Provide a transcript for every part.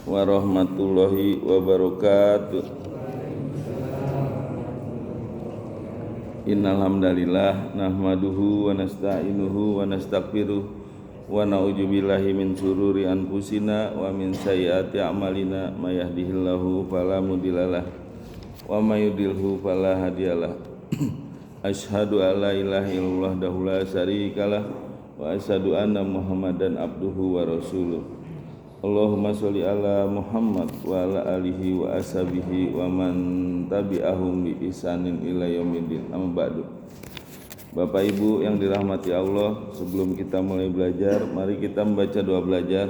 warahmatullahi wabarakatuh. Innal hamdalillah nahmaduhu wa nasta'inuhu wa nastaghfiruh wa na'udzubillahi min syururi anfusina wa min sayyiati a'malina may yahdihillahu fala mudhillalah wa may yudhlilhu fala hadiyalah. Asyhadu an la ilaha illallah wahdahu la syarikalah wa asyhadu anna Muhammadan abduhu wa rasuluh. Allahumma sholli ala Muhammad wa ala alihi wa ashabihi wa man tabi'ahum bi ihsanin ila yaumiddin. Amma ba'du. Bapak Ibu yang dirahmati Allah, sebelum kita mulai belajar, mari kita membaca doa belajar.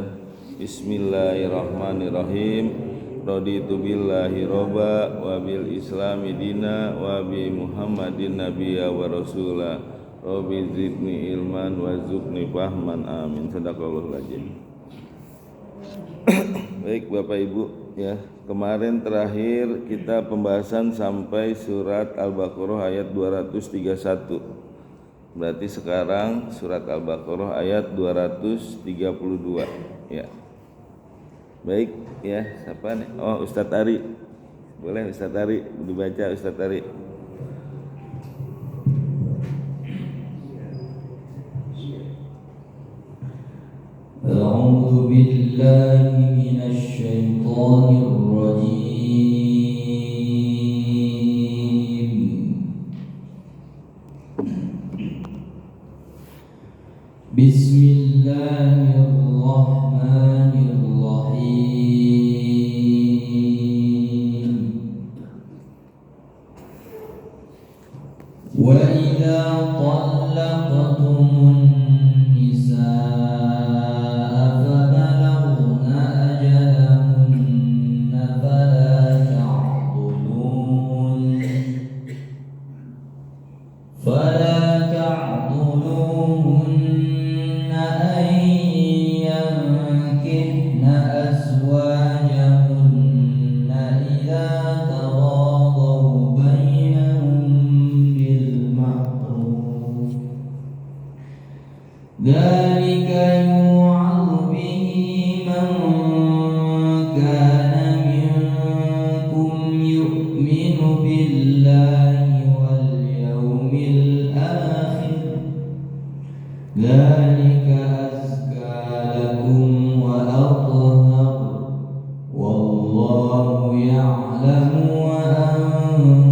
Bismillahirrahmanirrahim. Raditu billahi robba wa bil islami dina wa bi Muhammadin nabiyya wa rasula. Rabbi zidni ilman wa zukni fahman. Amin. Sadaqallahul azim. Baik Bapak Ibu ya, kemarin terakhir kita pembahasan sampai surat Al-Baqarah ayat 231. Berarti sekarang surat Al-Baqarah ayat 232 ya. Baik ya, siapa nih? Oh, Ustadz Ari. Boleh Ustadz Ari dibaca Ustadz Ari. أعوذ بالله من الشيطان الرجيم. بسم الله الرحمن الرحيم. وإذا طلقتم النساء فلا تعضلوهن أن ينكحن أزواجهن إذا تراضوا بينهم بالمعروف ذلك يوعظ به من كان منكم يؤمن بالله ذلك أزكى لكم وأطهر والله يعلم وأنتم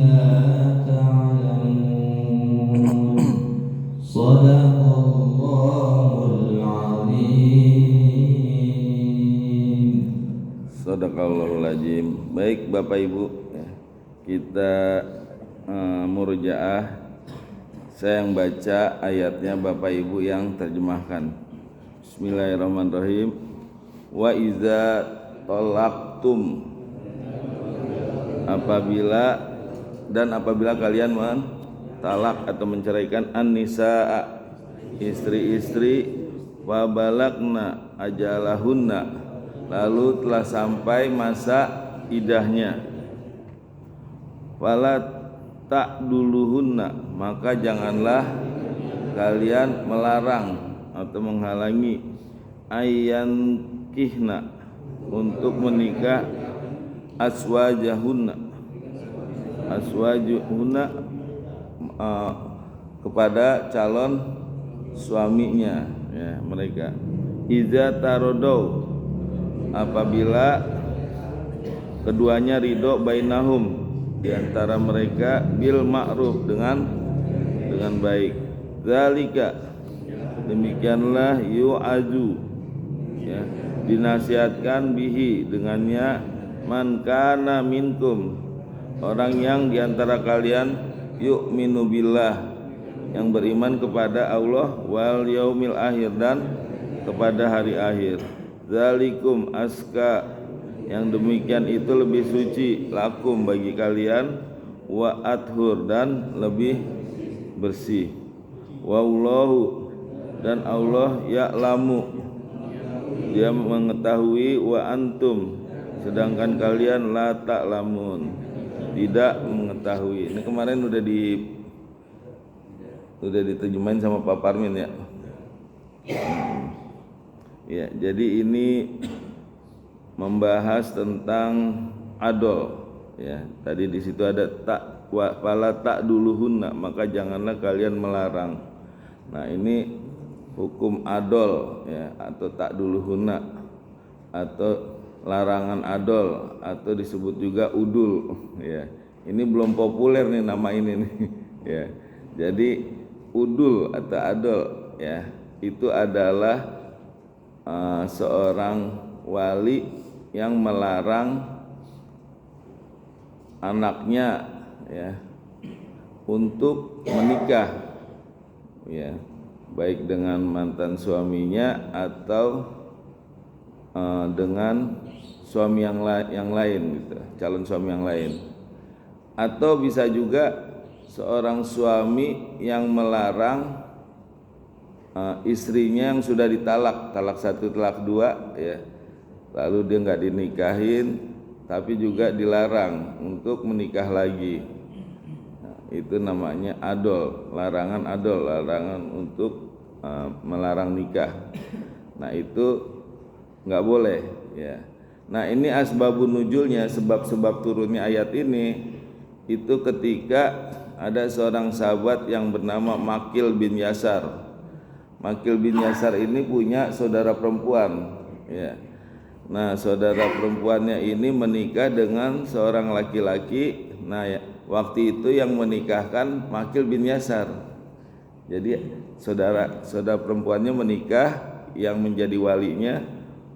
لا تعلمون صدق الله العظيم. Sadaqallahul azim. Baik Bapak Ibu ya, kita murojaah. Saya yang baca ayatnya, Bapak Ibu yang terjemahkan. Bismillahirrahmanirrahim. Wa iza talaqtum, apabila kalian mentalak atau menceraikan an-nisaa, istri-istri, wa balagna ajalahunna, lalu telah sampai masa idahnya, fala ta'duluhunna, maka janganlah kalian melarang atau menghalangi ayyankihna, untuk menikah aswajahunna kepada calon suaminya ya, mereka. Iza tarodau, apabila keduanya ridho, bainahum, di antara mereka, bil ma'ruf, dengan baik. Zalika, demikianlah, yu'azu ya, dinasihatkan, bihi, dengannya, man kana minkum, orang yang di antara kalian, yu'minu billah, yang beriman kepada Allah, wal yaumil akhir, dan kepada hari akhir. Zalikum aska, yang demikian itu lebih suci, lakum, bagi kalian, wa athur, dan lebih bersih. Wallahu, dan Allah, ya'lamu, dia mengetahui, wa antum, sedangkan kalian la ta'lamun, tidak mengetahui. Ini kemarin udah diterjemahin sama Pak Parmin ya. Ya, jadi ini membahas tentang adol. Ya, tadi di situ ada fala ta'duluhunna, maka janganlah kalian melarang. Nah, ini hukum adol ya, atau ta'duluhunna, atau larangan adol, atau disebut juga udul ya. Ini belum populer nih nama ini nih ya. Jadi udul atau adol ya, itu adalah seorang wali yang melarang anaknya ya untuk menikah ya, baik dengan mantan suaminya atau dengan suami yang lain gitu, calon suami yang lain. Atau bisa juga seorang suami yang melarang istrinya yang sudah ditalak, talak 1, talak 2 ya, lalu dia nggak dinikahin, tapi juga dilarang untuk menikah lagi. Nah, itu namanya adol, larangan adol, larangan untuk melarang nikah. Nah, itu nggak boleh ya. Nah, ini asbabun nuzulnya, sebab-sebab turunnya ayat ini itu ketika ada seorang sahabat yang bernama Makil bin Yasar. Makil bin Yasar ini punya saudara perempuan ya. Nah, saudara perempuannya ini menikah dengan seorang laki-laki. Nah ya, waktu itu yang menikahkan Makil bin Yasar. Jadi saudara perempuannya menikah, yang menjadi walinya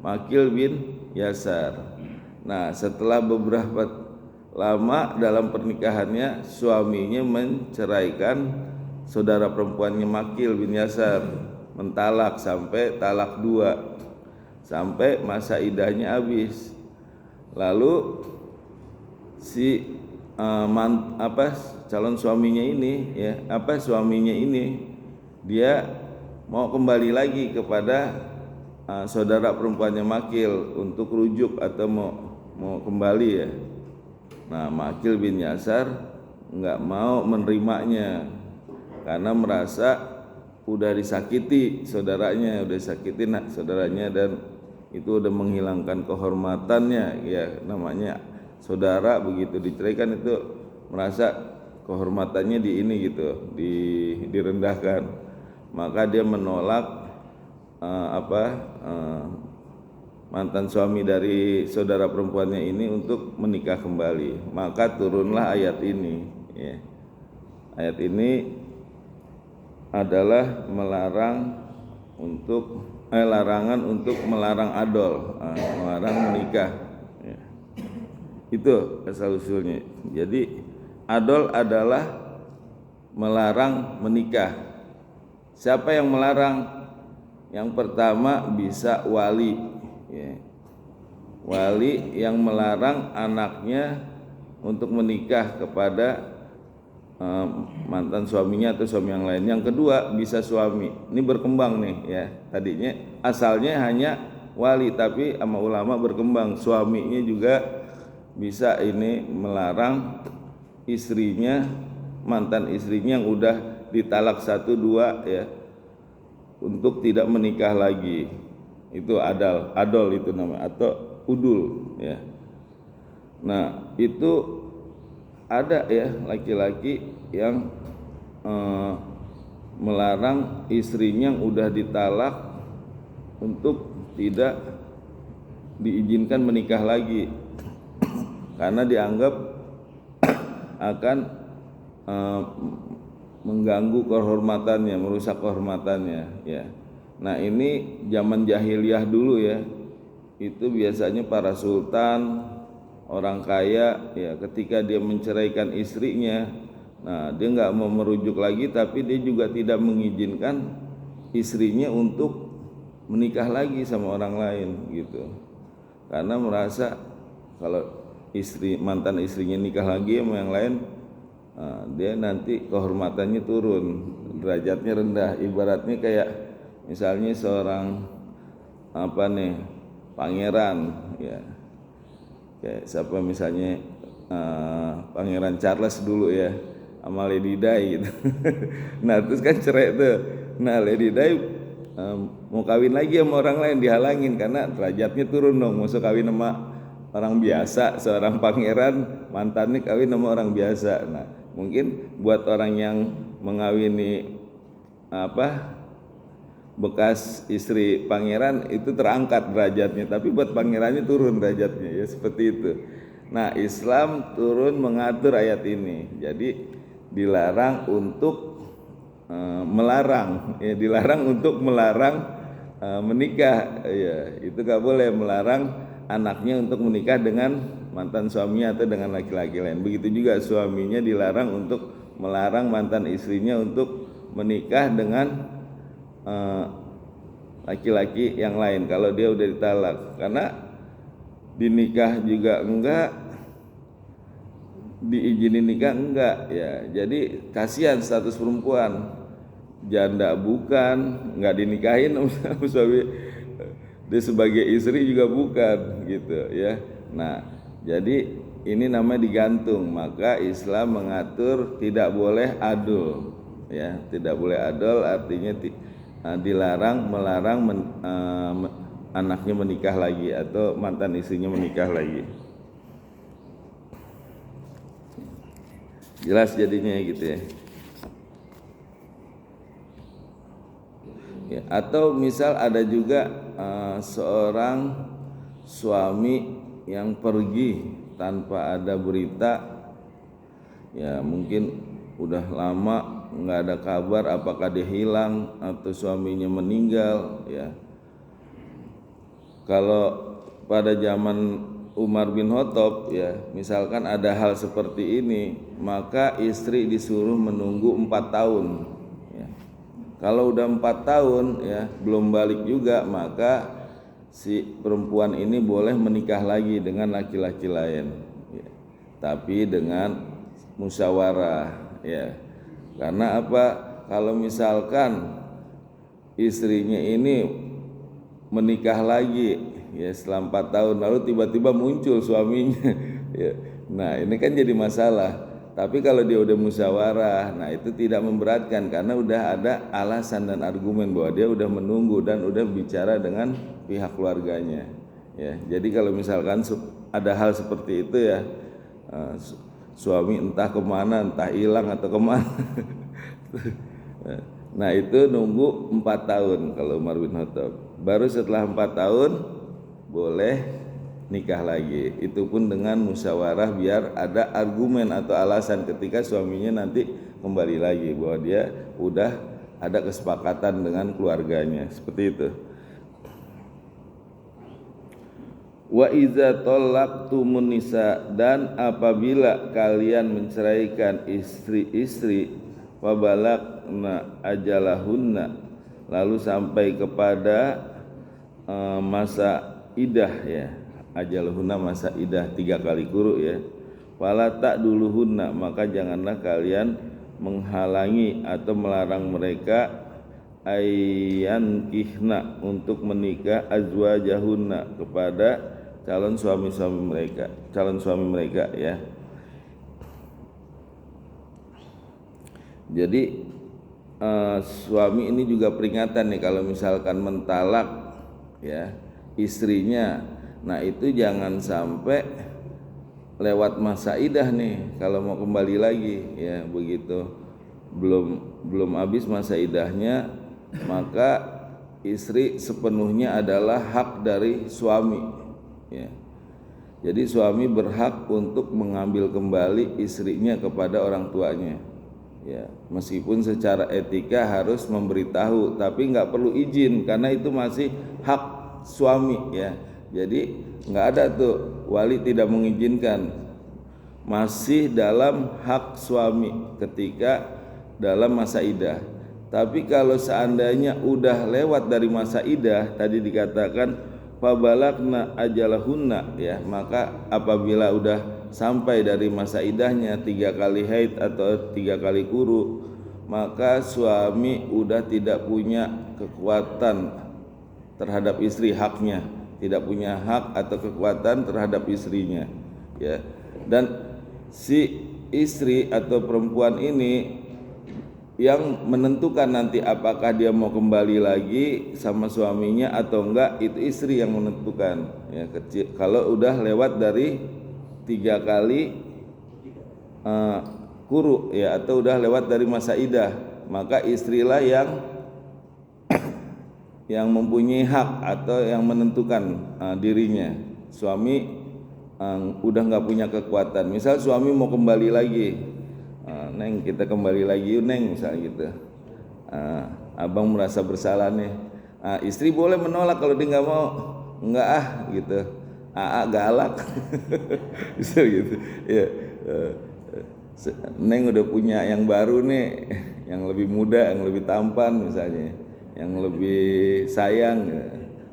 Makil bin Yasar. Nah, setelah beberapa lama dalam pernikahannya, suaminya menceraikan saudara perempuannya Makil bin Yasar, mentalak sampai talak 2, sampai masa idahnya habis. Lalu si calon suaminya ini ya, suaminya ini dia mau kembali lagi kepada saudara perempuannya Makil untuk rujuk atau mau kembali ya. Nah, Makil bin Yasar nggak mau menerimanya karena merasa udah disakiti saudaranya, dan itu udah menghilangkan kehormatannya ya. Namanya saudara, begitu diceraikan itu merasa kehormatannya direndahkan. Maka dia menolak mantan suami dari saudara perempuannya ini untuk menikah kembali. Maka turunlah ayat ini ya. Ayat ini adalah larangan untuk melarang adol, melarang menikah ya. Itu asal usulnya. Jadi adol adalah melarang menikah. Siapa yang melarang? Yang pertama bisa wali ya. Wali yang melarang anaknya untuk menikah kepada mantan suaminya atau suami yang lain. Yang kedua bisa suami. Ini berkembang nih ya. Tadinya asalnya hanya wali, tapi sama ulama berkembang, suaminya juga bisa ini melarang istrinya, mantan istrinya yang udah ditalak 1, 2 ya, untuk tidak menikah lagi. Itu adol itu namanya, atau udul ya. Nah, itu ada ya laki-laki yang melarang istrinya yang udah ditalak untuk tidak diizinkan menikah lagi karena dianggap akan mengganggu kehormatannya, merusak kehormatannya ya. Nah, ini zaman jahiliyah dulu ya. Itu biasanya para sultan, orang kaya ya, ketika dia menceraikan istrinya, nah dia nggak mau merujuk lagi, tapi dia juga tidak mengizinkan istrinya untuk menikah lagi sama orang lain gitu, karena merasa kalau mantan istrinya nikah lagi sama yang lain, dia nanti kehormatannya turun, derajatnya rendah. Ibaratnya kayak misalnya seorang pangeran ya, kayak siapa misalnya Pangeran Charles dulu ya sama Lady Di gitu. Nah terus kan cerai tuh. Nah Lady Di mau kawin lagi sama orang lain dihalangin karena derajatnya turun dong. Masuk kawin sama orang biasa, seorang pangeran mantannya kawin sama orang biasa. Nah, mungkin buat orang yang mengawini bekas istri pangeran itu terangkat derajatnya, tapi buat pangerannya turun derajatnya, ya seperti itu. Nah, Islam turun mengatur ayat ini. Jadi dilarang untuk melarang, ya dilarang untuk melarang menikah, ya itu gak boleh melarang anaknya untuk menikah dengan mantan suaminya atau dengan laki-laki lain. Begitu juga suaminya dilarang untuk melarang mantan istrinya untuk menikah dengan laki-laki yang lain kalau dia udah ditalak, karena dinikah juga enggak, diizinin nikah enggak, ya jadi kasihan status perempuan, janda bukan, enggak dinikahin sama suami, dia sebagai istri juga bukan gitu ya. Nah, jadi ini namanya digantung. Maka Islam mengatur tidak boleh adul, ya tidak boleh adul, artinya dilarang melarang anaknya menikah lagi atau mantan istrinya menikah lagi. Jelas jadinya gitu ya. Ya, atau misal ada juga seorang suami yang pergi tanpa ada berita, ya mungkin udah lama nggak ada kabar apakah dia hilang atau suaminya meninggal, ya. Kalau pada zaman Umar bin Khattab, ya misalkan ada hal seperti ini, maka istri disuruh menunggu 4 tahun, ya. Kalau udah 4 tahun ya belum balik juga, maka si perempuan ini boleh menikah lagi dengan laki-laki lain, ya. Tapi dengan musyawarah, ya. Karena apa? Kalau misalkan istrinya ini menikah lagi ya setelah 4 tahun lalu tiba-tiba muncul suaminya ya. Nah, ini kan jadi masalah. Tapi kalau dia udah musyawarah, nah itu tidak memberatkan karena udah ada alasan dan argumen bahwa dia udah menunggu dan udah bicara dengan pihak keluarganya, ya. Jadi kalau misalkan ada hal seperti itu ya, suami entah kemana, entah hilang atau kemana nah itu nunggu 4 tahun kalau Umar bin Khattab. Baru setelah 4 tahun boleh nikah lagi, itu pun dengan musyawarah biar ada argumen atau alasan ketika suaminya nanti kembali lagi bahwa dia udah ada kesepakatan dengan keluarganya, seperti itu. Wa iza talaqtumun nisa, dan apabila kalian menceraikan istri-istri, fabalagna ajalahunna, lalu sampai kepada masa idah, ya ajalahunna masa idah 3 kali quru, ya. Fala ta'duluhunna, maka janganlah kalian menghalangi atau melarang mereka ayyangkihna, untuk menikah azwajahunna, kepada calon suami mereka, ya. Jadi suami ini juga peringatan nih kalau misalkan mentalak, ya istrinya, nah itu jangan sampai lewat masa idah nih kalau mau kembali lagi, ya begitu belum habis masa idahnya, maka istri sepenuhnya adalah hak dari suami, ya. Jadi suami berhak untuk mengambil kembali istrinya kepada orang tuanya, ya meskipun secara etika harus memberitahu, tapi nggak perlu izin karena itu masih hak suami, ya. Jadi nggak ada tuh wali tidak mengizinkan, masih dalam hak suami ketika dalam masa idah. Tapi kalau seandainya udah lewat dari masa idah, tadi dikatakan fabalagna ajalahunna, ya maka apabila udah sampai dari masa idahnya 3 kali haid atau 3 kali quru, maka suami udah tidak punya kekuatan terhadap istri, haknya tidak punya hak atau kekuatan terhadap istrinya, ya. Dan si istri atau perempuan ini yang menentukan nanti apakah dia mau kembali lagi sama suaminya atau enggak itu istri yang menentukan ya. Kalau udah lewat dari 3 kali kuru ya, atau udah lewat dari masa idah, maka istrilah yang mempunyai hak atau yang menentukan dirinya. Suami udah nggak punya kekuatan. Misal suami mau kembali lagi, Neng kita kembali lagi yuk Neng, misalnya gitu. Abang merasa bersalah nih. Istri boleh menolak kalau dia nggak mau, nggak gitu. Galak, bisa gitu. Ya, Neng udah punya yang baru nih, yang lebih muda, yang lebih tampan misalnya, yang lebih sayang.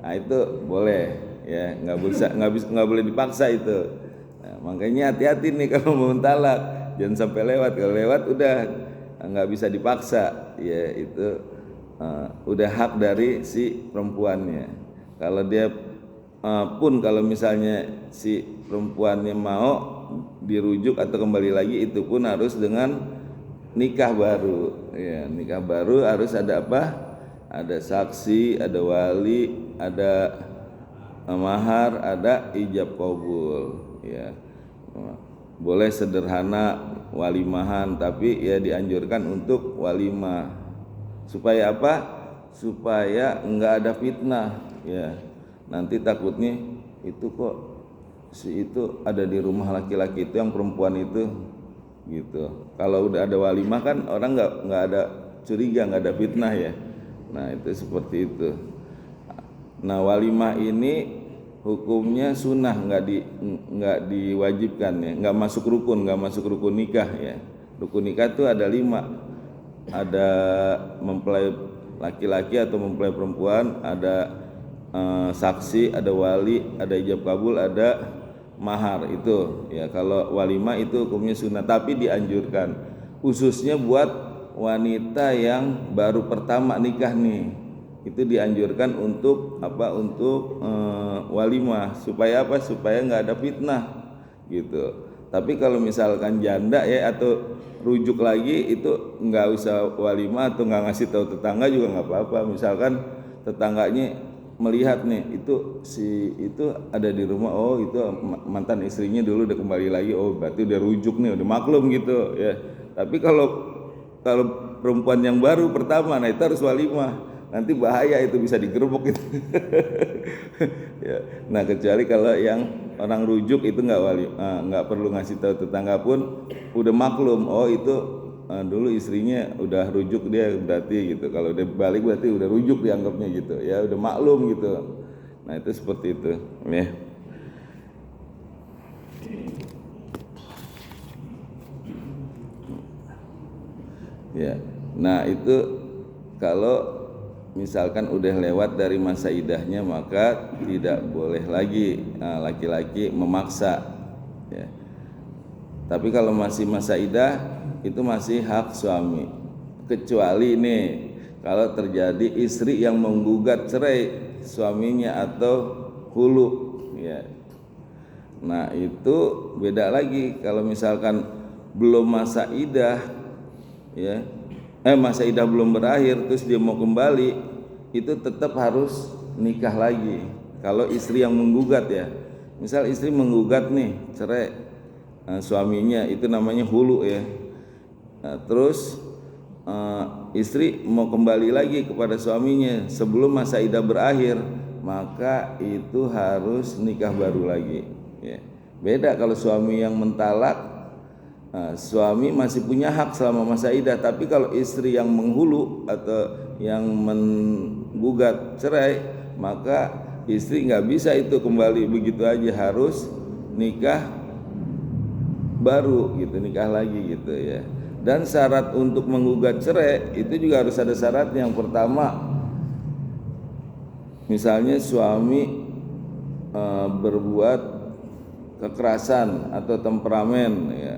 Itu boleh ya, nggak boleh dipaksa itu. Makanya hati-hati nih kalau mau talak, jangan sampai lewat. Kalau lewat udah nggak bisa dipaksa ya, itu udah hak dari si perempuannya. Kalau dia pun kalau misalnya si perempuannya mau dirujuk atau kembali lagi, itu pun harus dengan nikah baru ya. Nikah baru harus ada apa? Ada saksi, ada wali, ada mahar, ada ijab kabul ya. Boleh sederhana walimahan, tapi ya dianjurkan untuk walimah. Supaya apa? Supaya enggak ada fitnah ya. Nanti takutnya itu kok si itu ada di rumah laki-laki itu, yang perempuan itu gitu. Kalau udah ada walimah kan orang nggak ada curiga, nggak ada fitnah ya. Nah itu seperti itu. Nah walimah ini hukumnya sunnah, nggak diwajibkan ya, nggak masuk rukun nikah ya. Rukun nikah itu ada 5, ada mempelai laki-laki atau mempelai perempuan, ada saksi, ada wali, ada ijab kabul, ada mahar itu ya. Kalau walimah itu hukumnya sunnah, tapi dianjurkan khususnya buat wanita yang baru pertama nikah nih, itu dianjurkan untuk apa? Untuk walimah. Supaya apa? Supaya nggak ada fitnah gitu. Tapi kalau misalkan janda ya atau rujuk lagi, itu nggak usah walimah atau nggak ngasih tahu tetangga juga nggak apa-apa. Misalkan tetangganya melihat nih itu si itu ada di rumah, oh itu mantan istrinya dulu udah kembali lagi, oh berarti udah rujuk nih, udah maklum gitu ya. Tapi kalau perempuan yang baru pertama, nah itu harus walimah, nanti bahaya, itu bisa digerebek itu. Ya. Nah kecuali kalau yang orang rujuk itu nggak perlu ngasih tahu tetangga pun udah maklum, oh itu dulu istrinya udah rujuk dia berarti gitu. Kalau udah balik berarti udah rujuk dianggapnya gitu ya, udah maklum gitu. Nah itu seperti itu ya. Ya, nah itu kalau misalkan udah lewat dari masa idahnya, maka tidak boleh lagi laki-laki memaksa ya. Tapi kalau masih masa idah, itu masih hak suami. Kecuali nih kalau terjadi istri yang menggugat cerai suaminya atau hulu ya. Nah itu beda lagi. Kalau misalkan belum masa idah ya, masa idah belum berakhir terus dia mau kembali, itu tetap harus nikah lagi. Kalau istri yang menggugat ya, misal istri menggugat nih cerai suaminya, itu namanya hulu ya. Nah, terus istri mau kembali lagi kepada suaminya sebelum masa idah berakhir, maka itu harus nikah baru lagi ya. Beda kalau suami yang mentalak, suami masih punya hak selama masa idah. Tapi kalau istri yang menghulu atau yang menggugat cerai, maka istri nggak bisa itu kembali begitu aja, harus nikah baru gitu, nikah lagi gitu ya. Dan syarat untuk menggugat cerai itu juga harus ada syarat. Yang pertama, misalnya suami berbuat kekerasan atau temperamen ya,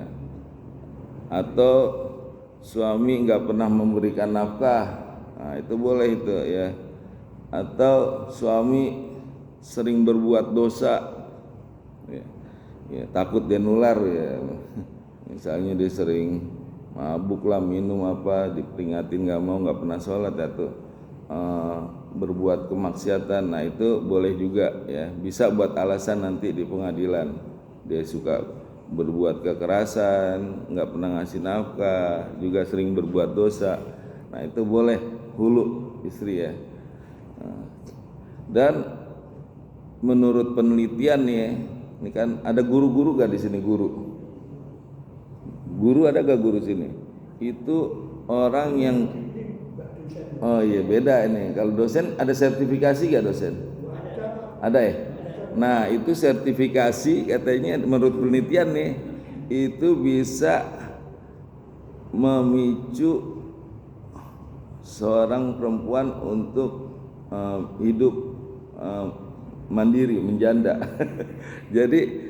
atau suami nggak pernah memberikan nafkah, nah itu boleh itu ya. Atau suami sering berbuat dosa ya, takut dia nular ya. Misalnya dia sering mabuk lah, minum apa, diperingatin nggak mau, nggak pernah sholat atau berbuat kemaksiatan, nah itu boleh juga ya, bisa buat alasan nanti di pengadilan. Dia suka berbuat kekerasan, nggak pernah ngasih nafkah, juga sering berbuat dosa, nah itu boleh hulu istri ya. Dan menurut penelitian nih, ini kan ada guru-guru gak di sini, guru ada gak guru sini? Itu orang yang, oh iya beda ini. Kalau dosen ada sertifikasi gak dosen? Ada ya. Nah itu sertifikasi katanya menurut penelitian nih, itu bisa memicu seorang perempuan untuk hidup mandiri, menjanda. Jadi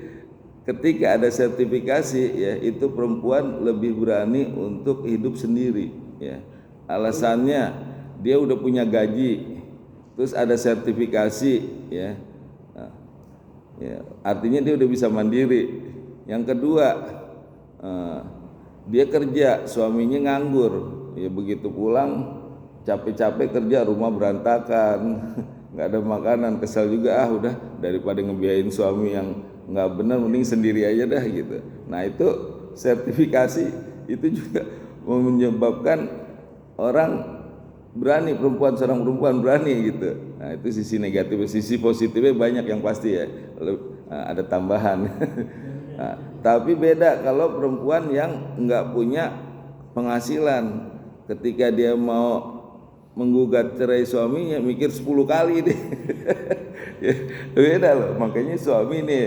ketika ada sertifikasi ya, itu perempuan lebih berani untuk hidup sendiri ya. Alasannya dia udah punya gaji, terus ada sertifikasi ya. Nah, ya artinya dia udah bisa mandiri. Yang kedua, dia kerja, suaminya nganggur ya, begitu pulang capek-capek kerja, rumah berantakan, nggak ada makanan, kesal juga, udah daripada ngebiayain suami yang nggak benar, mending sendiri aja dah gitu. Nah itu sertifikasi itu juga menyebabkan orang berani, seorang perempuan berani gitu. Nah itu sisi negatif. Sisi positifnya banyak yang pasti ya, ada tambahan. Nah, tapi beda kalau perempuan yang nggak punya penghasilan, ketika dia mau menggugat cerai suaminya mikir 10 kali deh. Ya, beda loh. Makanya suami nih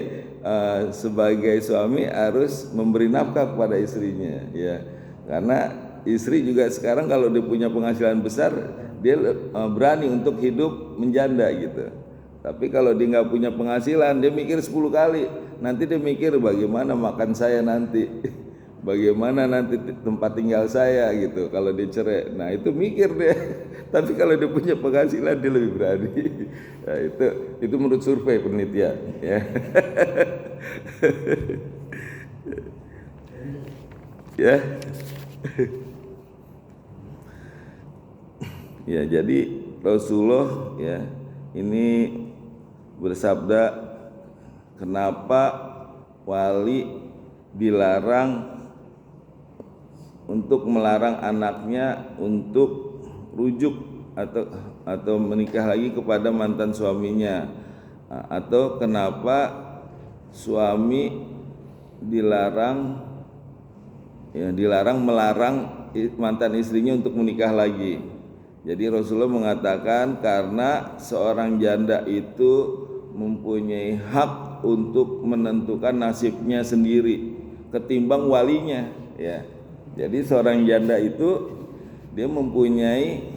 sebagai suami harus memberi nafkah kepada istrinya ya. Karena istri juga sekarang kalau dia punya penghasilan besar, dia berani untuk hidup menjanda gitu. Tapi kalau dia nggak punya penghasilan, dia mikir 10 kali. Nanti dia mikir bagaimana makan saya nanti, bagaimana nanti tempat tinggal saya gitu kalau dia cerai. Nah itu mikir deh. Tapi kalau dia punya penghasilan, dia lebih berani. Nah, itu menurut survei penelitian ya. Ya. Ya, jadi Rasulullah ya ini bersabda, kenapa wali dilarang untuk melarang anaknya untuk rujuk atau menikah lagi kepada mantan suaminya, atau kenapa suami dilarang melarang mantan istrinya untuk menikah lagi. Jadi Rasulullah mengatakan karena seorang janda itu mempunyai hak untuk menentukan nasibnya sendiri ketimbang walinya ya. Jadi seorang janda itu dia mempunyai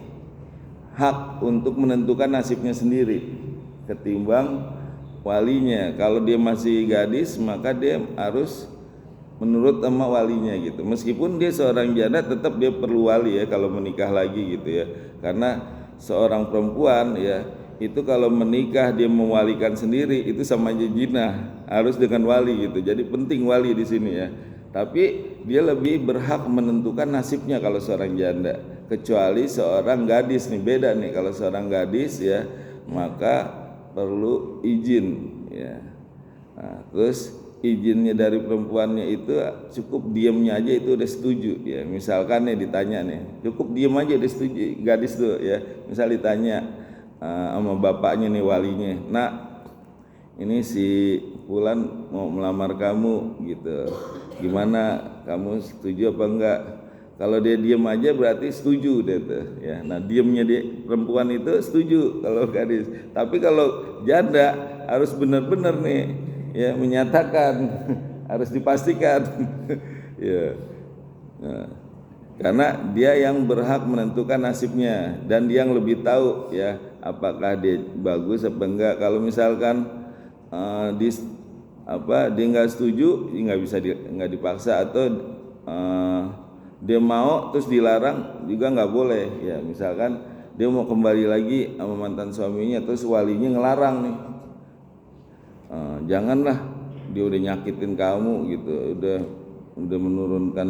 hak untuk menentukan nasibnya sendiri ketimbang walinya. Kalau dia masih gadis, maka dia harus menurut sama walinya gitu. Meskipun dia seorang janda, tetap dia perlu wali ya kalau menikah lagi gitu ya. Karena seorang perempuan ya, itu kalau menikah dia mewalikan sendiri, itu sama aja zina, harus dengan wali gitu. Jadi penting wali di sini ya. Tapi dia lebih berhak menentukan nasibnya kalau seorang janda. Kecuali seorang gadis nih, beda nih. Kalau seorang gadis ya, maka perlu izin ya. Nah, terus izinnya dari perempuannya itu cukup diamnya aja itu udah setuju ya. Misalkan nih ditanya nih, cukup diam aja udah setuju gadis tuh ya. Misal ditanya sama bapaknya nih, walinya, nak ini si Fulan mau melamar kamu gitu, gimana, kamu setuju apa enggak? Kalau dia diam aja berarti setuju deh tuh ya. Nah diamnya dia perempuan itu setuju kalau gadis. Tapi kalau janda harus benar-benar nih ya menyatakan, harus dipastikan ya. Nah, karena dia yang berhak menentukan nasibnya dan dia yang lebih tahu ya apakah dia bagus apa enggak. Kalau misalkan dia nggak setuju, nggak bisa nggak dipaksa, atau dia mau terus dilarang juga nggak boleh ya. Misalkan dia mau kembali lagi sama mantan suaminya, terus walinya ngelarang nih, janganlah, dia udah nyakitin kamu gitu, udah menurunkan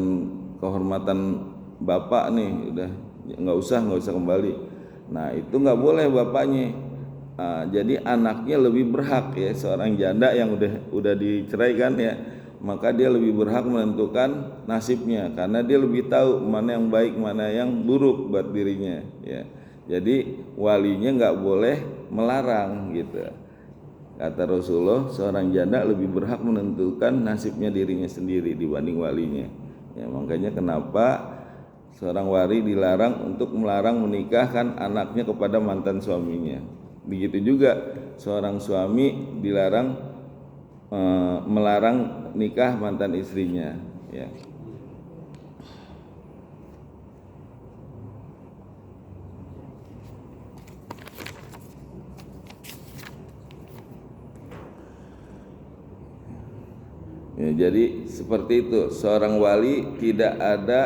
kehormatan bapak nih, udah nggak usah kembali. Nah itu nggak boleh bapaknya. Jadi anaknya lebih berhak ya, seorang janda yang udah diceraikan ya, maka dia lebih berhak menentukan nasibnya karena dia lebih tahu mana yang baik mana yang buruk buat dirinya ya. Jadi walinya nggak boleh melarang gitu. Kata Rasulullah, seorang janda lebih berhak menentukan nasibnya dirinya sendiri dibanding walinya ya. Makanya kenapa seorang wali dilarang untuk melarang menikahkan anaknya kepada mantan suaminya. Begitu juga seorang suami dilarang melarang nikah mantan istrinya ya. Ya, jadi seperti itu, seorang wali tidak ada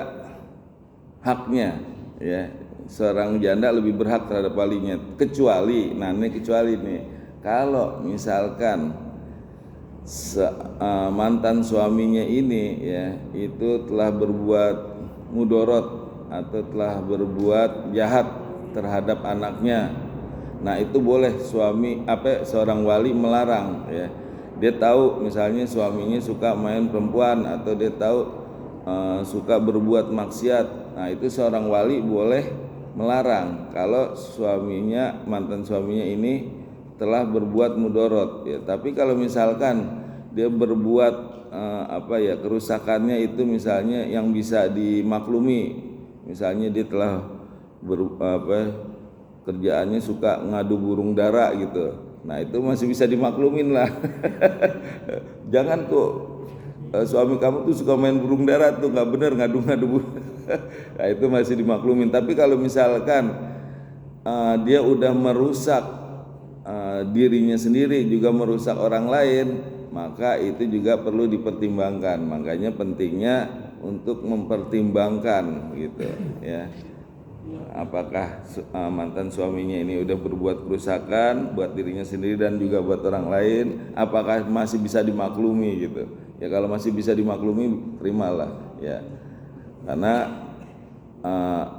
haknya ya. Seorang janda lebih berhak terhadap walinya kecuali, nah ini kecuali nih, kalau misalkan mantan suaminya ini ya itu telah berbuat mudorot atau telah berbuat jahat terhadap anaknya. Nah itu boleh seorang wali melarang ya. Dia tahu misalnya suaminya suka main perempuan atau dia tahu suka berbuat maksiat. Nah itu seorang wali boleh melarang kalau mantan suaminya ini telah berbuat mudorot ya. Tapi kalau misalkan dia berbuat kerusakannya itu misalnya yang bisa dimaklumi, misalnya dia telah kerjaannya suka ngadu burung dara gitu, nah itu masih bisa dimaklumin lah. Jangan kok suami kamu tuh suka main burung dara tuh nggak bener ngadu-ngadu burung. Nah itu masih dimaklumin. Tapi kalau misalkan dia udah merusak dirinya sendiri juga merusak orang lain, maka itu juga perlu dipertimbangkan. Makanya pentingnya untuk mempertimbangkan gitu ya. Apakah mantan suaminya ini udah berbuat kerusakan buat dirinya sendiri dan juga buat orang lain, apakah masih bisa dimaklumi gitu. Ya kalau masih bisa dimaklumi terimalah ya. Karena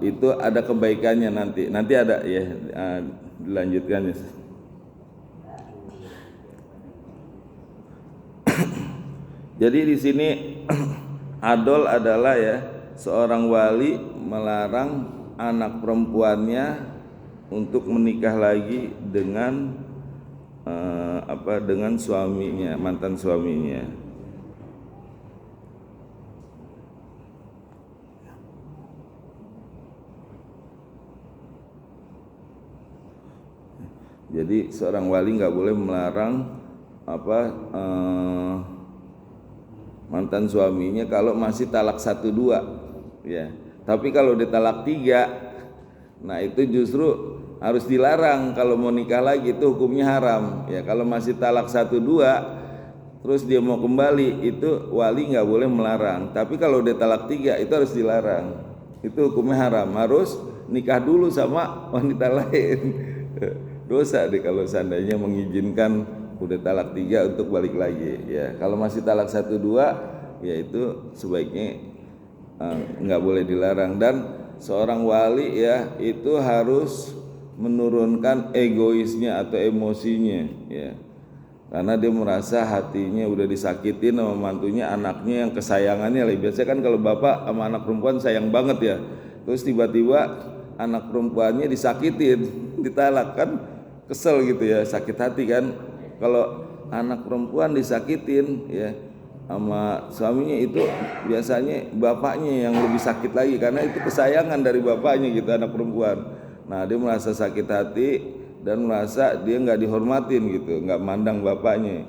itu ada kebaikannya nanti ada ya, dilanjutkan ya. Jadi di sini adol adalah ya seorang wali melarang anak perempuannya untuk menikah lagi dengan dengan suaminya, mantan suaminya. Jadi seorang wali nggak boleh melarang mantan suaminya kalau masih talak 1-2 ya. Tapi kalau dia talak 3, nah itu justru harus dilarang. Kalau mau nikah lagi itu hukumnya haram ya. Kalau masih talak 1-2 terus dia mau kembali, itu wali nggak boleh melarang. Tapi kalau dia talak 3 itu harus dilarang, itu hukumnya haram. Harus nikah dulu sama wanita lain. Dosa deh kalau seandainya mengizinkan udah talak 3 untuk balik lagi ya. Kalau masih talak 1-2 ya itu sebaiknya nggak boleh dilarang. Dan seorang wali ya itu harus menurunkan egoisnya atau emosinya ya, karena dia merasa hatinya udah disakitin sama mantunya, anaknya yang kesayangannya lah. Biasanya kan kalau bapak sama anak perempuan sayang banget ya, terus tiba-tiba anak perempuannya disakitin, ditalak, kan kesel gitu ya, sakit hati kan. Kalau anak perempuan disakitin ya sama suaminya, itu biasanya bapaknya yang lebih sakit lagi karena itu kesayangan dari bapaknya gitu, anak perempuan. Nah dia merasa sakit hati dan merasa dia nggak dihormatin gitu, nggak mandang bapaknya.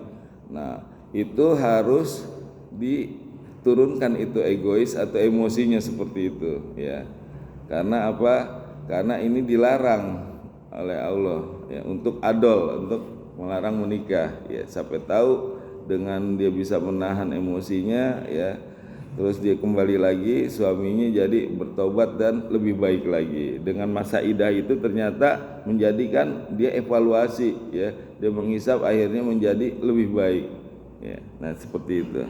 Nah itu harus diturunkan itu egois atau emosinya seperti itu ya. Karena apa? Karena ini dilarang oleh Allah ya, untuk adol, untuk melarang menikah ya. Sampai tahu dengan dia bisa menahan emosinya ya, terus dia kembali lagi, suaminya jadi bertobat dan lebih baik lagi. Dengan masa idah itu ternyata menjadikan dia evaluasi ya, dia menghisap, akhirnya menjadi lebih baik ya. Nah seperti itu.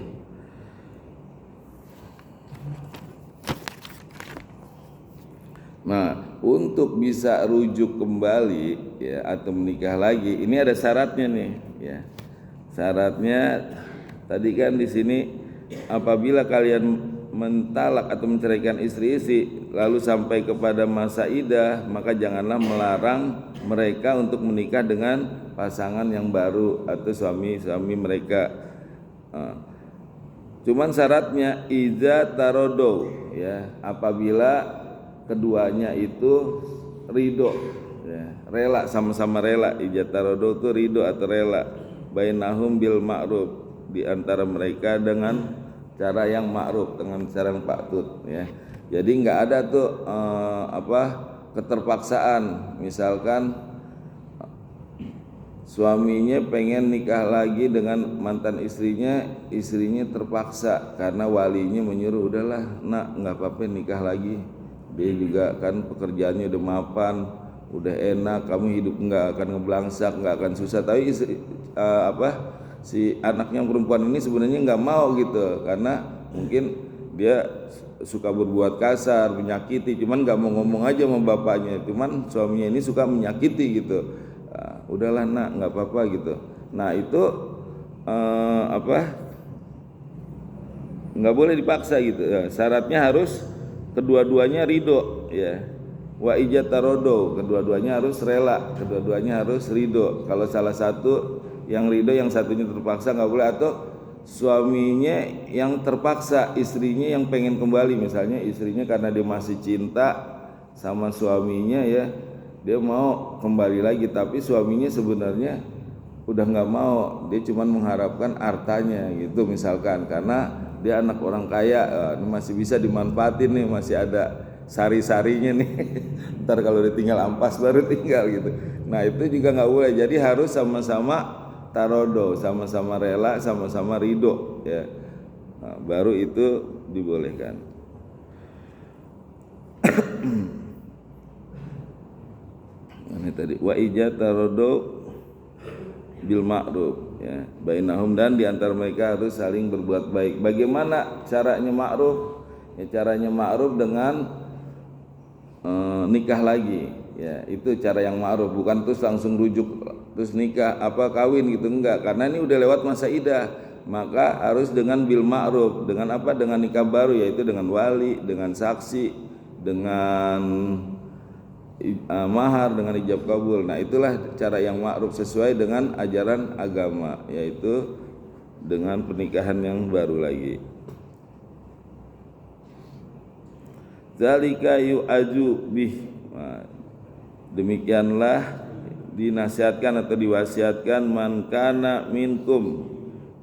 Nah, untuk bisa rujuk kembali ya atau menikah lagi, ini ada syaratnya nih ya. Syaratnya tadi kan di sini apabila kalian mentalak atau menceraikan istri-istri lalu sampai kepada masa iddah, maka janganlah melarang mereka untuk menikah dengan pasangan yang baru atau suami-suami mereka. Nah, cuman syaratnya iza tarodo ya, apabila keduanya itu ridho ya, rela, sama-sama rela. Iza tarodo itu ridho atau rela, bainahum bil ma'ruf, di antara mereka dengan cara yang ma'ruf, dengan cara yang patut ya. Jadi nggak ada tuh keterpaksaan. Misalkan suaminya pengen nikah lagi dengan mantan istrinya terpaksa karena walinya menyuruh, udahlah nak nggak apa-apa nikah lagi, dia juga kan pekerjaannya udah mapan, udah enak, kamu hidup nggak akan ngeblangsak, nggak akan susah. Tapi si anaknya yang perempuan ini sebenarnya nggak mau gitu, karena mungkin dia suka berbuat kasar, menyakiti, cuman nggak mau ngomong aja sama bapaknya, cuman suaminya ini suka menyakiti gitu. Udahlah nak nggak apa-apa gitu. Nah itu nggak boleh dipaksa gitu ya. Syaratnya harus kedua-duanya ridho ya. Wa ijatarodo, kedua-duanya harus rela, kedua-duanya harus ridho. Kalau salah satu yang ridho, yang satunya terpaksa nggak boleh. Atau suaminya yang terpaksa, istrinya yang pengen kembali, misalnya istrinya karena dia masih cinta sama suaminya ya, dia mau kembali lagi, tapi suaminya sebenarnya udah nggak mau, dia cuma mengharapkan hartanya gitu misalkan, karena dia anak orang kaya, masih bisa dimanfaatin nih, masih ada sari-sarinya nih ntar kalau ditinggal ampas baru tinggal gitu. Nah itu juga nggak boleh. Jadi harus sama-sama tarodo, sama-sama rela, sama-sama ridho ya. Nah, baru itu dibolehkan. Ini tadi wa ijatarodo bil ma'ruf ya, bainahum, dan diantara mereka harus saling berbuat baik. Bagaimana caranya ma'ruf? Ya, caranya ma'ruf dengan nikah lagi ya, itu cara yang ma'ruf, bukan terus langsung rujuk terus nikah kawin gitu, enggak, karena ini udah lewat masa iddah. Maka harus dengan bil ma'ruf, dengan dengan nikah baru, yaitu dengan wali, dengan saksi, dengan mahar, dengan ijab kabul. Nah itulah cara yang ma'ruf sesuai dengan ajaran agama, yaitu dengan pernikahan yang baru lagi. Zalika yu'aju bih, demikianlah dinasihatkan atau diwasiatkan man kana minkum,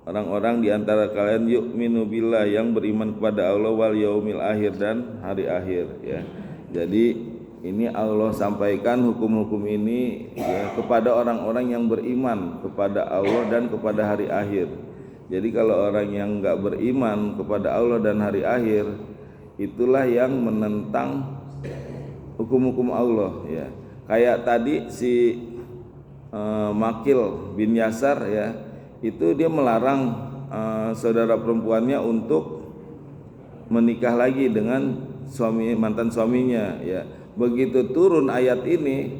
orang-orang di antara kalian yu'minu billah, yang beriman kepada Allah, wal yaumil akhir, dan hari akhir ya. Jadi ini Allah sampaikan hukum-hukum ini ya, kepada orang-orang yang beriman kepada Allah dan kepada hari akhir. Jadi kalau orang yang enggak beriman kepada Allah dan hari akhir, itulah yang menentang hukum-hukum Allah ya. Kayak tadi si Makil bin Yasar ya, itu dia melarang saudara perempuannya untuk menikah lagi dengan mantan suaminya ya. Begitu turun ayat ini,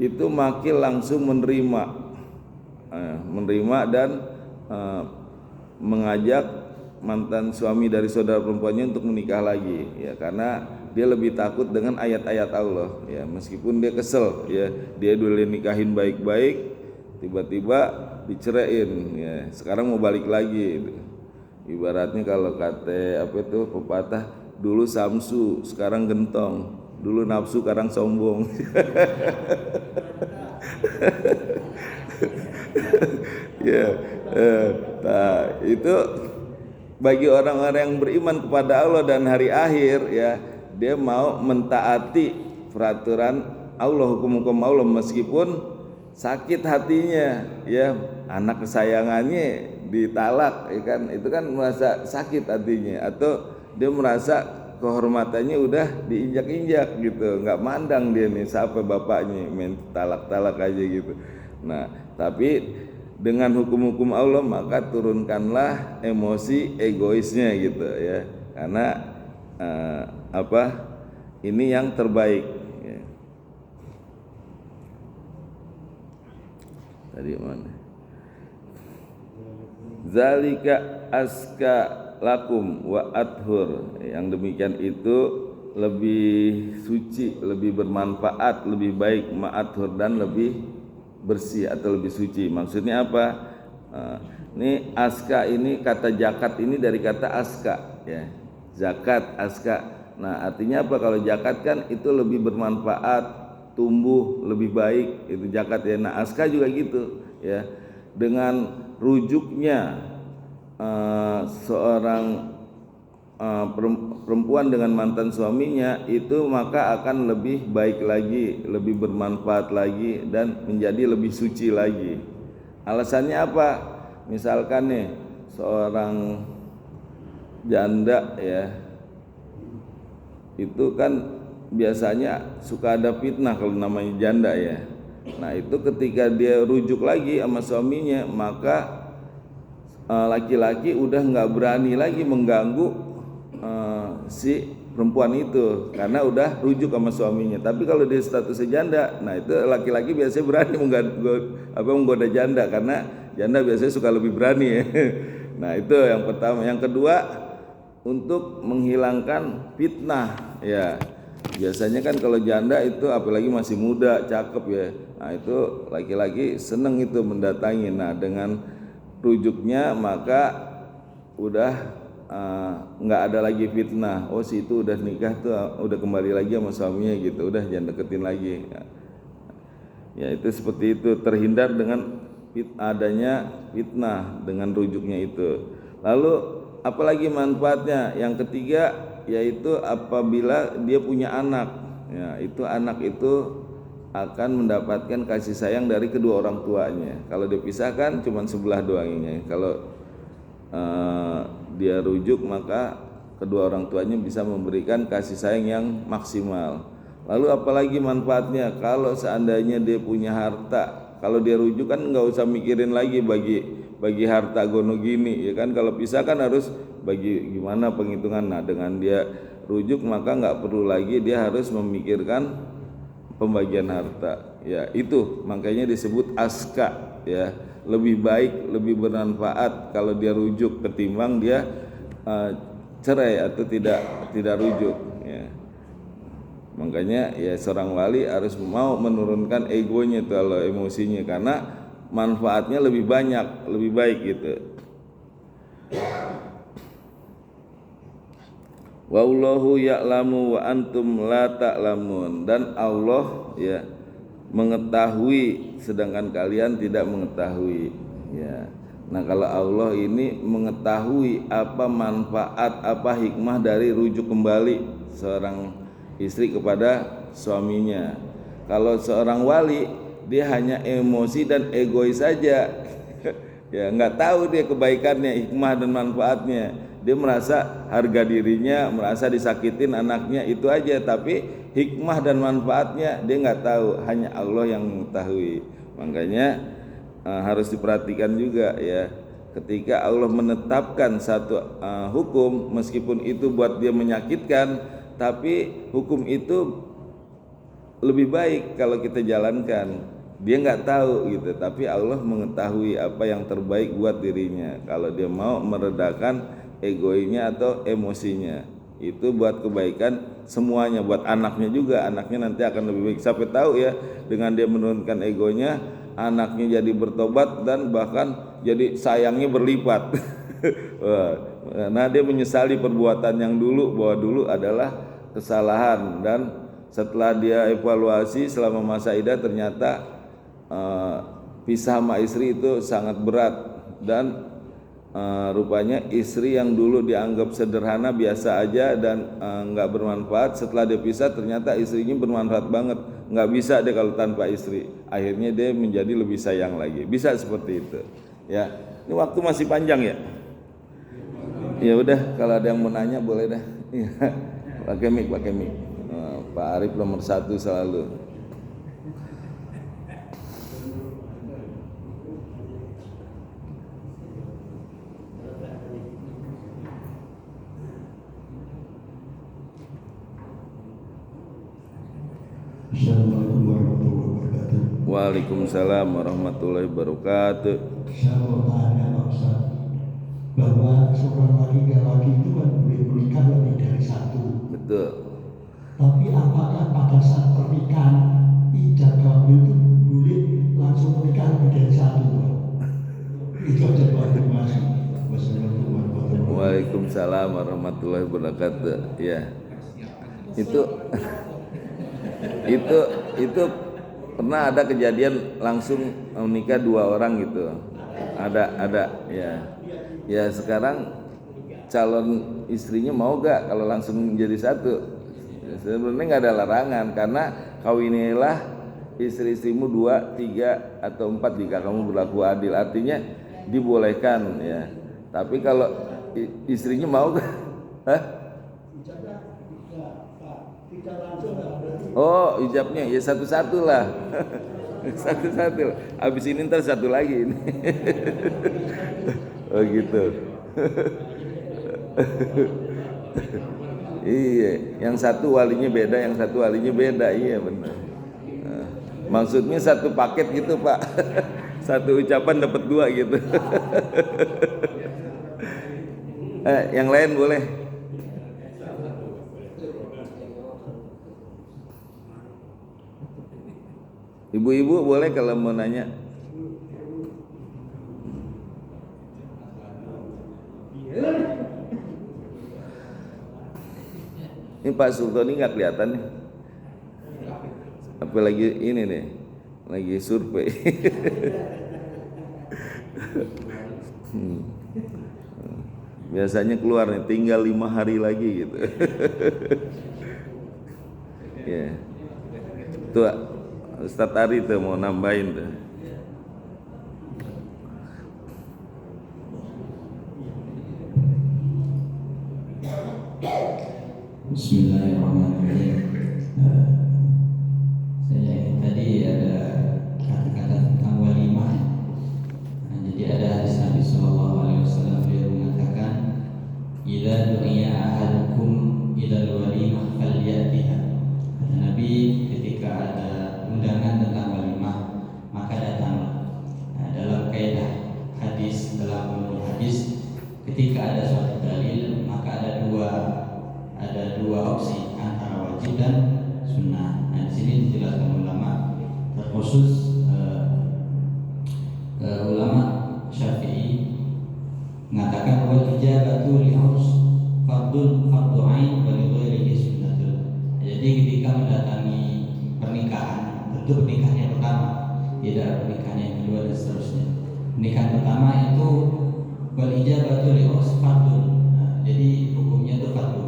itu Makil langsung menerima dan mengajak mantan suami dari saudara perempuannya untuk menikah lagi ya, karena dia lebih takut dengan ayat-ayat Allah ya. Meskipun dia kesel ya, dia dulu nikahin baik-baik, tiba-tiba diceraiin ya, sekarang mau balik lagi gitu. Ibaratnya kalau kata pepatah, dulu samsu sekarang gentong, dulu nafsu sekarang sombong. Ya, nah itu bagi orang-orang yang beriman kepada Allah dan hari akhir ya, dia mau mentaati peraturan Allah, hukum-hukum Allah, meskipun sakit hatinya ya, anak kesayangannya ditalak ya kan, itu kan merasa sakit hatinya, atau dia merasa kehormatannya udah diinjak-injak gitu, nggak mandang dia nih siapa bapaknya, main talak-talak aja gitu. Nah tapi dengan hukum-hukum Allah, maka turunkanlah emosi egoisnya gitu ya, karena ini yang terbaik. Ya. Tadi mana? Zalika aska lakum wa athur. Yang demikian itu lebih suci, lebih bermanfaat, lebih baik, ma'athur, dan lebih bersih atau lebih suci. Maksudnya apa? Ini aska, ini kata zakat ini dari kata aska, ya. Zakat, aska. Nah, artinya apa? Kalau zakat kan itu lebih bermanfaat, tumbuh lebih baik, itu zakat ya. Nah, aska juga gitu, ya. Dengan rujuknya seorang perempuan dengan mantan suaminya itu, maka akan lebih baik lagi, lebih bermanfaat lagi, dan menjadi lebih suci lagi. Alasannya apa? Misalkan nih seorang janda, ya, itu kan biasanya suka ada fitnah kalau namanya janda, ya. Nah, itu ketika dia rujuk lagi sama suaminya, maka laki-laki udah nggak berani lagi mengganggu si perempuan itu karena udah rujuk sama suaminya. Tapi kalau dia statusnya janda, nah itu laki-laki biasanya berani menggoda janda, karena janda biasanya suka lebih berani, ya. Nah, itu yang pertama. Yang kedua, untuk menghilangkan fitnah, ya. Biasanya kan kalau janda itu apalagi masih muda, cakep, ya. Nah, itu laki-laki seneng itu mendatangi. Nah, dengan rujuknya maka udah nggak ada lagi fitnah. Oh, si itu udah nikah tuh, udah kembali lagi sama suaminya gitu, udah jangan deketin lagi. Ya, itu seperti itu, terhindar dengan adanya fitnah dengan rujuknya itu. Lalu apalagi manfaatnya? Yang ketiga yaitu apabila dia punya anak, ya, itu anak itu akan mendapatkan kasih sayang dari kedua orang tuanya. Kalau dipisahkan cuma sebelah doangnya. Kalau dia rujuk, maka kedua orang tuanya bisa memberikan kasih sayang yang maksimal. Lalu apalagi manfaatnya? Kalau seandainya dia punya harta, kalau dia rujuk kan nggak usah mikirin lagi bagi harta gono gini, ya kan. Kalau pisah kan harus bagi gimana penghitungan. Nah, dengan dia rujuk maka nggak perlu lagi dia harus memikirkan pembagian harta. Ya, itu makanya disebut aska, ya. Lebih baik, lebih bermanfaat kalau dia rujuk ketimbang dia cerai atau tidak rujuk, ya. Makanya ya seorang wali harus mau menurunkan egonya itu, kalau emosinya, karena manfaatnya lebih banyak, lebih baik gitu. Wallahu ya'lamu wa antum la ta'lamun. Dan Allah, ya, mengetahui sedangkan kalian tidak mengetahui, ya. Nah, kalau Allah ini mengetahui apa manfaat, apa hikmah dari rujuk kembali seorang istri kepada suaminya. Kalau seorang wali, dia hanya emosi dan egois saja. Ya, nggak tahu dia kebaikannya, hikmah dan manfaatnya. Dia merasa harga dirinya, merasa disakitin anaknya, itu aja. Tapi hikmah dan manfaatnya dia nggak tahu, hanya Allah yang mengetahui. Makanya harus diperhatikan juga, ya. Ketika Allah menetapkan satu hukum, meskipun itu buat dia menyakitkan, tapi hukum itu lebih baik kalau kita jalankan. Dia nggak tahu gitu, tapi Allah mengetahui apa yang terbaik buat dirinya. Kalau dia mau meredakan egoinya atau emosinya, itu buat kebaikan semuanya, buat anaknya juga. Anaknya nanti akan lebih baik. Sampai tahu, ya, dengan dia menurunkan egonya, anaknya jadi bertobat dan bahkan jadi sayangnya berlipat. Nah, dia menyesali perbuatan yang dulu, bahwa dulu adalah kesalahan, dan setelah dia evaluasi selama masa idah, ternyata pisah sama istri itu sangat berat, dan rupanya istri yang dulu dianggap sederhana, biasa aja, dan nggak bermanfaat, setelah dia pisah ternyata istrinya bermanfaat banget. Nggak bisa deh kalau tanpa istri. Akhirnya dia menjadi lebih sayang lagi. Bisa seperti itu, ya. Ini waktu masih panjang, ya. Ya udah, kalau ada yang mau nanya boleh dah. Pakai mic. Pak Arif nomor 1 selalu. Assalamualaikum warahmatullahi wabarakatuh. Waalaikumsalam warahmatullahi wabarakatuh. Saya mau tanya Pak Ustaz, bahwa seorang laki-laki itu kan boleh menikah lebih dari satu. Betul. Tapi apakah pada saat pernikahan ijab kabul itu boleh langsung menikah lebih dari satu, Pak? Itu aja Pak. Terima kasih. Wassalamualaikum warahmatullahi wabarakatuh. Waalaikumsalam warahmatullahi wabarakatuh. Ya. Itu pernah ada kejadian langsung menikah 2 orang gitu. Ada ya. Ya sekarang calon istrinya mau gak kalau langsung menjadi satu? Sebenarnya nggak ada larangan, karena kawinilah istri-istrimu 2, 3 atau 4 jika kamu berlaku adil. Artinya dibolehkan ya. Tapi kalau istrinya mau gak? Hah? Oh, ijabnya ya satu-satu lah. Satu-satu. Habis ini ntar satu lagi ini. Oh gitu. Iya, yang satu walinya beda, yang satu walinya beda. Iya benar. Nah, maksudnya satu paket gitu Pak. Satu ucapan dapat 2 gitu. Yang lain boleh. Ibu-ibu boleh kalau mau nanya. Ini Pak Sultan ini nggak kelihatan nih. Apalagi ini nih, lagi survei. Biasanya keluar nih, tinggal 5 hari lagi gitu. Ya, tuh Ustadz Ari tuh mau nambahin tuh. Bismillahirrahmanirrahim. Saya tadi ada kata-kata tentang walimah. Jadi ada hadis Nabi Sallallahu Alaihi Wasallam, beliau mengatakan, "Idza du'iya ahadukum ilal walimah falyatiha." Kata Nabi, ketika ada undangan tentang walimah maka datanglah. Dalam kaidah hadis, dalam ulum hadis, ketika ada suatu dalil maka ada dua opsi, antara wajib dan sunnah. Nah, di sini dijelaskan ulama, terkhusus ulama Syafi'i mengatakan wal ijabatu li urs fardu ain wa li ghairihi sunnatul. Jadi ketika mendatangi pernikahan, tentu pernikahan yang pertama, tidak pernikahan yang kedua dan seterusnya. Pernikahan pertama itu wal ijabatu li urs fardun. Jadi hukumnya itu fardu.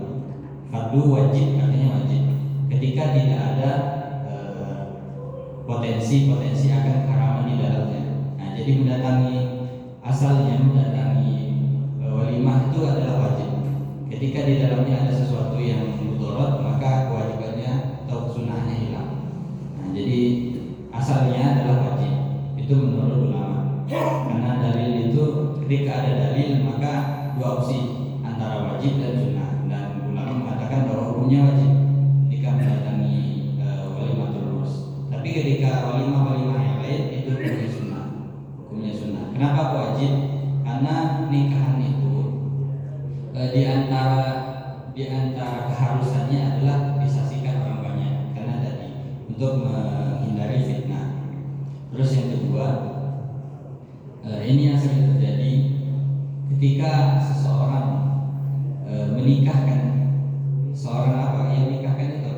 Fardu wajib, artinya wajib. Ketika tidak ada potensi akan keharaman di dalamnya. Nah, jadi asalnya mendatangi walimah itu adalah wajib. Ketika di dalamnya ada sesuatu yang mudarat, maka kewajibannya atau sunnahnya hilang. Nah, jadi asalnya adalah wajib. Itu menurut ulama. Karena dalil itu, ketika ada dalil maka 2 opsi, antara wajib dan sunnah. Dan ulama mengatakan bahwa hukumnya wajib ketika mendatangi walimatul urs. Tapi ketika walimah yang lain itu hukumnya sunnah. Kenapa wajib? Karena nikahan itu di antara keharusannya adalah disaksikan orang banyak, karena tadi untuk menghindari fitnah. Terus yang kedua, ini yang sering terjadi ketika seseorang menikahkan seorang yang menikahkan itu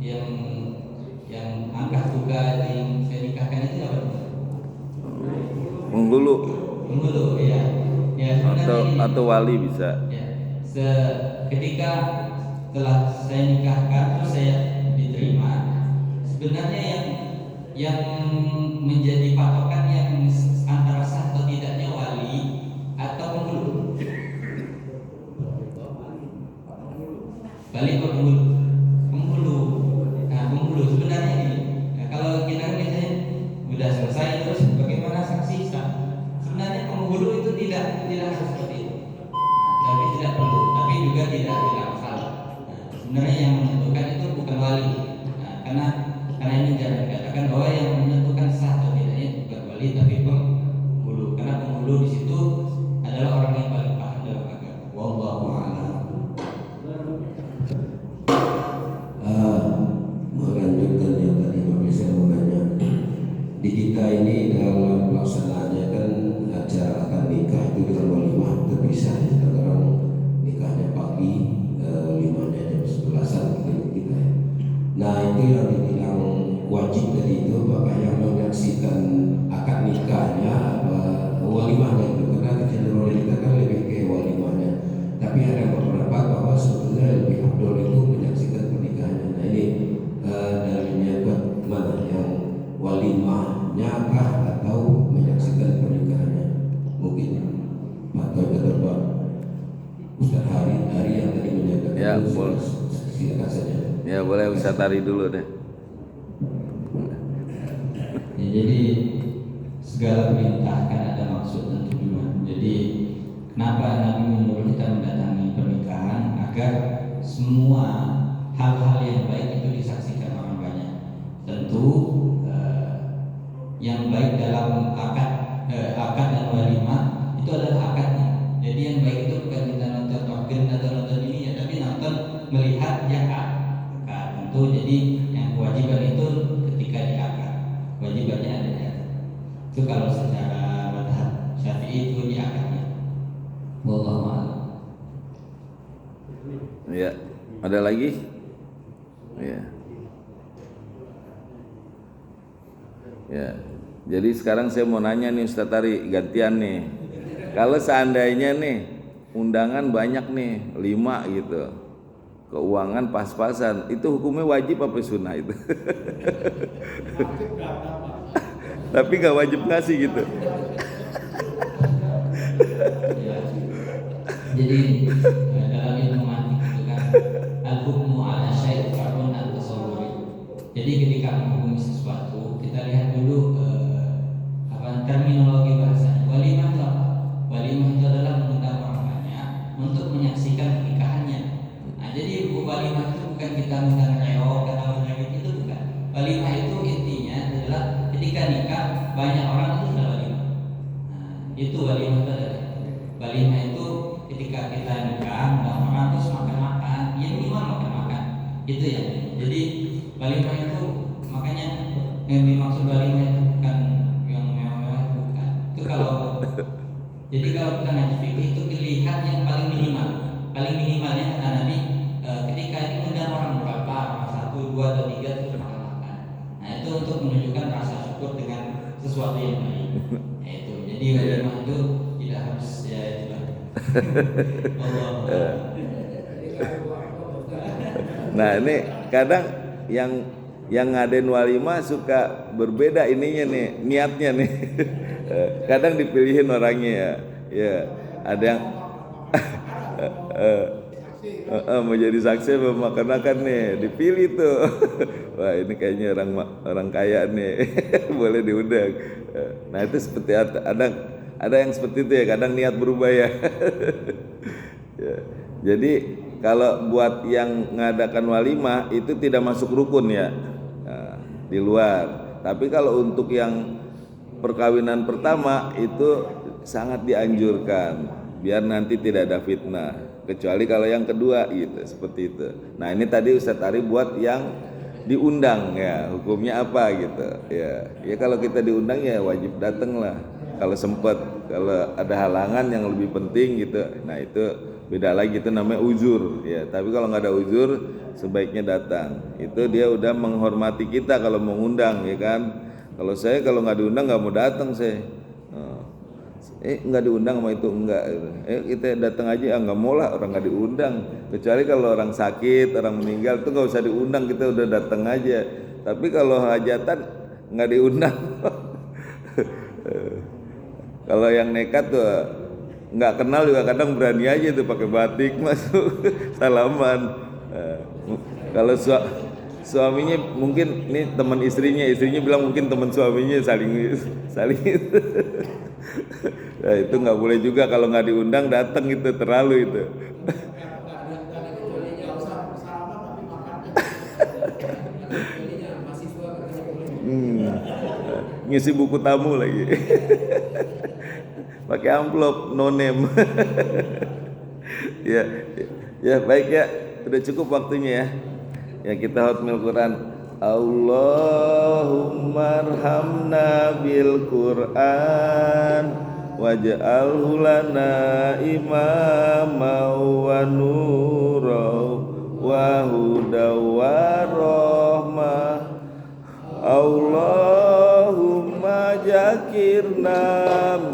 yang angkat juga yang saya nikahkan itu apa? Menggulu Ya atau wali bisa. Ya, ketika setelah saya nikahkan terus saya diterima, sebenarnya yang menjadi patokan yang antara sah atau tidaknya wali atau penghulu. Wali atau penghulu. Nah, penghulu sebenarnya ini. Nah, kalau kita misalnya sudah selesai terus bagaimana saksi sah? Sebenarnya penghulu itu tidak harus seperti itu. Tapi tidak perlu, tapi juga tidak masalah. Nah, sebenarnya yang menentukan itu bukan wali, karena ini jangan dikatakan bahwa yang menentukan sah atau tidaknya itu bukan wali tapi penghulu, karena penghulu di situ adalah orang yang paling paham dalam agama. Wallahu a'lam. Melanjutkan yang tadi Bapak saya mau nanya, di kita ini dalam pelaksanaannya kan acara akad nikah itu dengan walimah terpisah ya. Kadang nikahnya pagi, walimahnya jam 11-an kita ya. Nah itu yang dibilang wajib tadi itu Bapak yang menyaksikan akad nikahnya apa walimahnya itu, karena kecenderungan kita kan lebih ke walimahnya, tapi ada beberapa bahwa sebetulnya lebih afdol itu menyaksikan pernikahannya. Nah ini dalilnya buat mana, yang walimahnya kah atau menyaksikan pernikahannya? Mungkin atau Pak Ustaz Hari yang tadi menyatakan Ya, itu boleh. silakan saja. Ya boleh Ustaz Tari dulu deh. Ya, jadi segala perintah kan ada maksud dan tujuan. Jadi kenapa Nabi menyuruh kita mendatangi pernikahan? Agar semua hal-hal yang baik itu disaksikan orang banyak. Tentu yang baik dalam akad dan walimah itu adalah akadnya. Jadi yang baik itu bukan kita nonton token atau nonton ini ya, tapi nonton melihat yang akad. Tentu jadi yang kewajiban itu ketika di akad, kewajibannya ada di akad. Itu kalau secara mazhab Syafi'i itu di akadnya. Wallahu a'lam. Ya, ada lagi? Ya. Ya. Jadi sekarang saya mau nanya nih Ustaz Tari, gantian nih. Kalau seandainya nih undangan banyak nih, 5 gitu. Keuangan pas-pasan, itu hukumnya wajib apa sunnah itu? Tapi nggak wajib ngasih gitu. Ya. Jadi dalam ilmu mantik itu kan al-hukmu ala syai' fa'un at-tasawwuri. Jadi ketika menghukumi sesuatu, kita lihat dulu terminologi bahasanya. Walimah itu apa? Walimah itu adalah mengundang orang banyak untuk menyaksikan pernikahannya. Nah, jadi walimah itu bukan kita mengundang reok atau mengundang itu bukan. Walimah itu intinya adalah ketika nikah banyak orang itu sudah walimah. Nah, itu walimah itu adalah. Walimah itu ketika kita nikah undang orang terus makan-makan, ya minimal makan-makan. Itu ya. Jadi walimah itu makanya yang dimaksud walimah itu bukan yang mewah-mewah, bukan. Itu kalau jadi kalau kita ngaji fikih itu dilihat yang paling minimal. Paling minimalnya kata Nabi ketika ini undang orang berapa, orang 1, 2 atau 3 terus makan-makan. Nah itu untuk menunjukkan rasa syukur dengan sesuatu yang baik. Nah, itu. Jadi walimah itu tidak harus ya itu. Allah. Nah ini kadang yang ngadain walimah suka berbeda ininya nih, niatnya nih. Kadang dipilihin orangnya ya. Ya, ada yang mau jadi saksi memakan nih, dipilih tuh. Wah, ini kayaknya orang kaya nih. Boleh diundang. Nah, itu seperti ada yang seperti itu ya, kadang niat berubah ya. Ya. Jadi kalau buat yang ngadakan walimah itu tidak masuk rukun ya, nah, di luar. Tapi kalau untuk yang perkawinan pertama itu sangat dianjurkan biar nanti tidak ada fitnah, kecuali kalau yang kedua gitu, seperti itu. Nah ini tadi Ustaz Ari buat yang diundang ya, hukumnya apa gitu ya. Ya kalau kita diundang ya wajib datang lah kalau sempat, kalau ada halangan yang lebih penting gitu, nah itu beda lagi, itu namanya uzur ya. Tapi kalau nggak ada uzur sebaiknya datang, itu dia udah menghormati kita kalau mengundang ya kan. Kalau saya kalau nggak diundang nggak mau datang saya. Nggak diundang sama itu enggak. Kita datang aja, nggak mau lah orang nggak diundang. Kecuali kalau orang sakit, orang meninggal itu nggak usah diundang, kita udah datang aja. Tapi kalau hajatan nggak diundang. Kalau yang nekat tuh nggak kenal juga kadang berani aja tuh pakai batik masuk salaman. Kalau suaminya mungkin ini teman istrinya bilang mungkin teman suaminya saling nah, itu nggak boleh juga, kalau nggak diundang datang itu terlalu itu. ngisi buku tamu lagi. Pakai amplop no name. Ya, ya baik ya, sudah cukup waktunya ya. Ya kita hotmail Quran. Allahumma arhamna bil Quran waj'alhu lana imama wa nura wa huda wa rahmah. Allahumma jakirna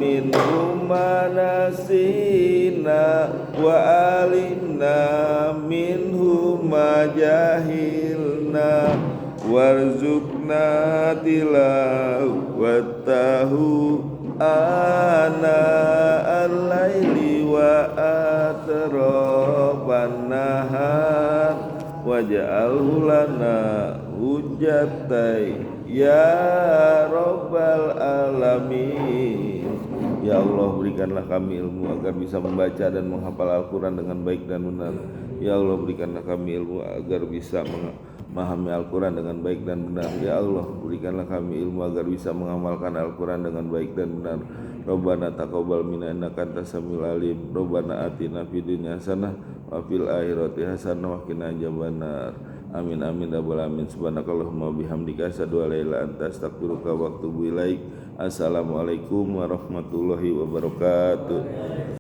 minhu ma nasina wa alimna minhu ma jahilna warzuqna tilawatahu ana al-laili wa atraban nahar waj'alhu lana hujjatai ya rabbal alamin. Ya Allah, berikanlah kami ilmu agar bisa membaca dan menghafal Al-Quran dengan baik dan benar. Ya Allah, berikanlah kami ilmu agar bisa memahami Al-Quran dengan baik dan benar. Ya Allah, berikanlah kami ilmu agar bisa mengamalkan Al-Quran dengan baik dan benar. Rabbana taqabbal minna innaka antas samiul alim. Rabbana atina fid dunya hasanah wa fil akhirati hasanah wa qina adzabannar. Amin amin rabbal alamin. Subhanakallahumma bihamdika asyhadu an la ilaha illa anta astaghfiruka wa atubu ilaik. Assalamualaikum warahmatullahi wabarakatuh.